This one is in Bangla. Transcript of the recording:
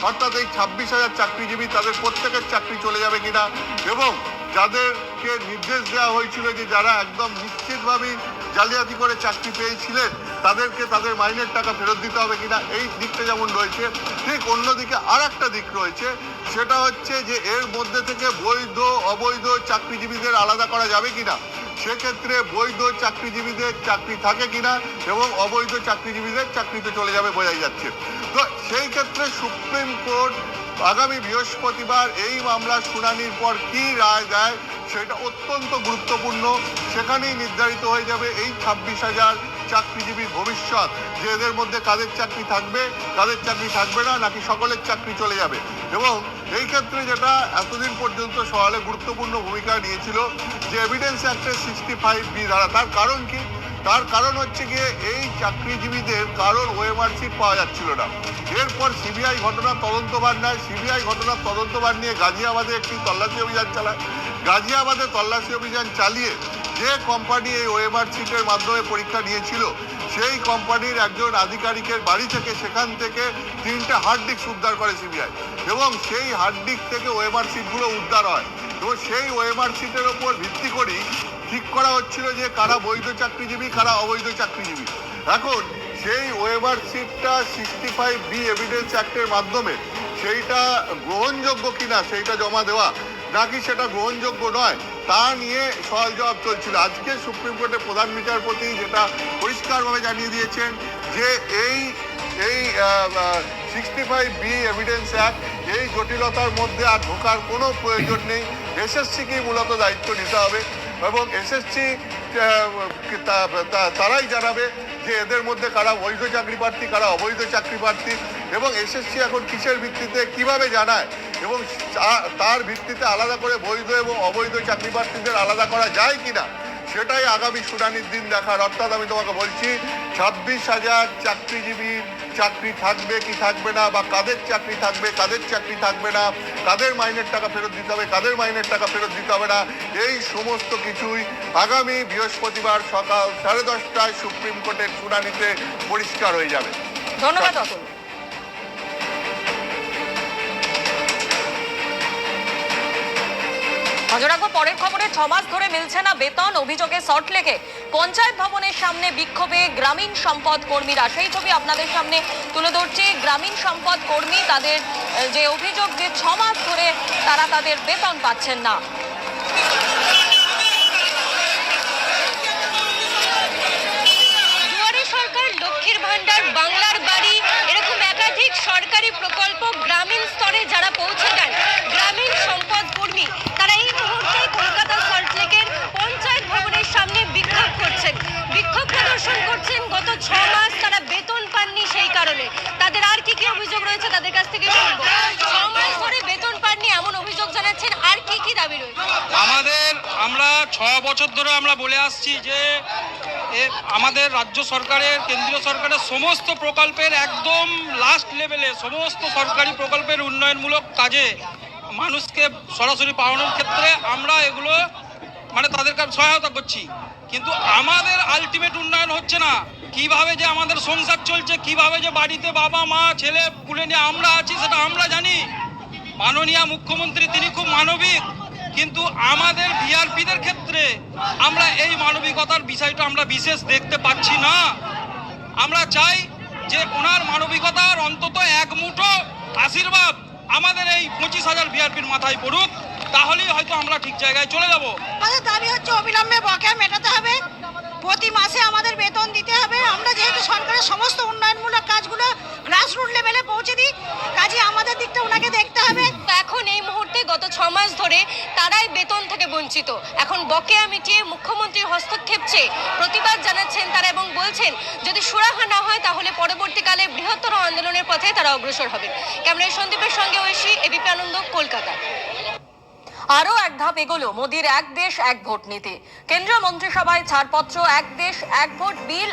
অর্থাৎ এই 26,000 চাকরিজীবী তাদের প্রত্যেকের চাকরি চলে যাবে কিনা, এবং যাদেরকে নির্দেশ দেওয়া হয়েছিল যে যারা একদম নিশ্চিতভাবেই জালিয়াতি করে চাকরি পেয়েছিলেন তাদেরকে তাদের মাইনের টাকা ফেরত দিতে হবে কিনা, এই দিকটা যেমন রয়েছে, ঠিক অন্যদিকে আর একটা দিক রয়েছে, সেটা হচ্ছে যে এর মধ্যে থেকে বৈধ অবৈধ চাকরিজীবীদের আলাদা করা যাবে কিনা। সেক্ষেত্রে বৈধ চাকরিজীবীদের চাকরি থাকে কিনা এবং অবৈধ চাকরিজীবীদের চাকরিতে চলে যাবে বোঝাই যাচ্ছে। তো সেই ক্ষেত্রে সুপ্রিম কোর্ট আগামী বৃহস্পতিবার এই মামলার শুনানির পর কি রায় দেয় সেটা অত্যন্ত গুরুত্বপূর্ণ। সেখানেই নির্ধারিত হয়ে যাবে এই 26,000 চাকরিজীবীর ভবিষ্যৎ, যে এদের মধ্যে কাদের চাকরি থাকবে কাদের চাকরি থাকবে না, নাকি সকলের চাকরি চলে যাবে। এবং এই ক্ষেত্রে যেটা এতদিন পর্যন্ত সওয়ালে গুরুত্বপূর্ণ ভূমিকা নিয়েছিল যে এভিডেন্স অ্যাক্টের 65B ধারা, তার কারণ কি? তার কারণ হচ্ছে গিয়ে এই চাকরিজীবীদের কারোর ওএমআর শিট পাওয়া যাচ্ছিল না। এরপর সিবিআই ঘটনার তদন্তভার নেয়। সিবিআই ঘটনার তদন্তভার নিয়ে গাজিয়াবাদে একটি তল্লাশি অভিযান চালায়। গাজিয়াবাদে তল্লাশি অভিযান চালিয়ে যে কোম্পানি এই ওএমআর শিটের মাধ্যমে পরীক্ষা নিয়েছিল সেই কোম্পানির একজন আধিকারিকের বাড়ি থেকে সেখান থেকে 3টে হার্ড ডিস্ক উদ্ধার করে সিবিআই, এবং সেই হার্ড ডিস্ক থেকে ওএমআর শিটগুলো উদ্ধার হয়। এবং সেই ওএমআর শিটের ওপর ভিত্তি করেই ঠিক করা হচ্ছিল যে কারা বৈধ চাকরিজীবী কারা অবৈধ চাকরিজীবী। এখন সেই ওয়েবার শিটটা 65B এভিডেন্স অ্যাক্টের মাধ্যমে সেইটা গ্রহণযোগ্য কিনা সেইটা জমা দেওয়া, নাকি সেটা গ্রহণযোগ্য নয় তা নিয়ে সওয়াল জবাব চলছিল। আজকে সুপ্রিম কোর্টের প্রধান বিচারপতি যেটা পরিষ্কারভাবে জানিয়ে দিয়েছেন যে এই 65B এভিডেন্স অ্যাক্ট এই জটিলতার মধ্যে আর ঢোকার কোনো প্রয়োজন নেই। এসএসসিকেই মূলত দায়িত্ব নিতে হবে, এবং এসএসসি তারাই জানাবে যে এদের মধ্যে কারা বৈধ চাকরি প্রার্থী কারা অবৈধ চাকরি প্রার্থী, এবং এসএসসি এখন কিসের ভিত্তিতে কিভাবে জানায়, এবং তার ভিত্তিতে আলাদা করে বৈধ এবং অবৈধ চাকরি প্রার্থীদের আলাদা করা যায় কিনা সেটাই আগামী শুনানির দিন দেখার। অর্থাৎ আমি তোমাকে বলছি 26,000 চাকরিজীবী চাকরি থাকবে কি থাকবে না, বা কাদের চাকরি থাকবে কাদের চাকরি থাকবে না, কাদের মাইনের টাকা ফেরত দিতে হবে কাদের মাইনের টাকা ফেরত দিতে হবে না, এই সমস্ত কিছুই আগামী বৃহস্পতিবার সকাল 10:30টায় সুপ্রিম কোর্টের শুনানিতে পরিষ্কার হয়ে যাবে। ধন্যবাদ অতুল। নজর রাখবো পরের খবরে। 6 মাস ধরে মিলছে না বেতন, অভিযোগে সল্টলেকে পঞ্চায়েত ভবনের সামনে বিক্ষোভে গ্রামীণ সম্পদ কর্মীরা। সেই ছবি আপনাদের সামনে তুলে ধরছি। গ্রামীণ সম্পদ কর্মী তাদের যে অভিযোগ যে 6 মাস ধরে তারা তাদের বেতন পাচ্ছেন না। দুয়ারে সরকার, লক্ষ্মীর ভান্ডার, বাংলার বাড়ি, এরকম একাধিক সরকারি প্রকল্প গ্রামীণ স্তরে যারা পৌঁছে দেন গ্রামীণ সম্পদ কর্মী, তারা এই মুহূর্তে কলকাতা সল্টলেকের পঞ্চায়েত ভবনের সামনে বিক্ষোভ করছেন, বিক্ষোভ প্রদর্শন করছেন। গত 6 মাস তারা বেতন পাননি, সেই কারণে তাদের আর কি কি অভিযোগ রয়েছে তাদের কাছ থেকে শুনবো। 6 মাস ধরে বেতন পাননি এমন অভিযোগ জানাচ্ছেন, আর কি কি দাবি রয়েছে? আমরা 6 বছর ধরে আমরা বলে আসছি যে আমাদের রাজ্য সরকারের কেন্দ্রীয় সরকারের সমস্ত প্রকল্পের একদম লাস্ট লেভেলে সমস্ত সরকারি প্রকল্পের উন্নয়নমূলক কাজে মানুষকে সরাসরি পাওয়ানোর ক্ষেত্রে আমরা এগুলো তাদের কাছে সহায়তা করছি, কিন্তু আমাদের আলটিমেট উন্নয়ন হচ্ছে না। কিভাবে যে আমাদের সংসার চলছে, কিভাবে যে বাড়িতে বাবা মা ছেলে পুলে নিয়ে আমরা আছি সেটা আমরা জানি। মাননীয় মুখ্যমন্ত্রী তিনি খুব মানবিক, কিন্তু আমাদের ভিআরপিদের ক্ষেত্রে আমরা এই মানবিকতার বিষয়টা আমরা বিশেষ দেখতে পাচ্ছি না। আমরা চাই যে ওনার মানবিকতার অন্তত এক মুঠো আশীর্বাদ আমাদের এই 25,000 ভিআরপির মাথায় পড়ুক, তাহলেই হয়তো আমরা ঠিক জায়গায় চলে যাব। আমাদের দাবি হচ্ছে অবিলম্বে বকেয়া মেটাতে হবে, প্রতি মাসে আমাদের বেতন দিতে হবে। আমরা যেহেতু সরকারের সমস্ত উন্নয়নমূলক কাজগুলো গ্রাসরুট লেভেলে পৌঁছে দিই, কাজে আমাদের দিকটা ওনাকে দেখতে হবে। এখন এই মুহূর্তে গত 6 মাস ধরে তারাই বেতন থেকে বঞ্চিত। এখন বকেয়া মিটিয়ে মুখ্যমন্ত্রীর হস্তক্ষেপ চেয়ে প্রতিবাদ জানাচ্ছেন তারা, এবং বলছেন যদি সুরাহা না হয় তাহলে পরবর্তীকালে বৃহত্তর আন্দোলনের পথে তারা অগ্রসর হবে। ক্যামেরায় সন্দীপের সঙ্গে ঐশী, এবিপি আনন্দ, কলকাতা। আরো এক ধাপ এগোলো মোদির এক দেশ এক ভোট নীতি। কেন্দ্রীয় মন্ত্রিসভায় ছাড়পত্র এক দেশ এক ভোট বিল।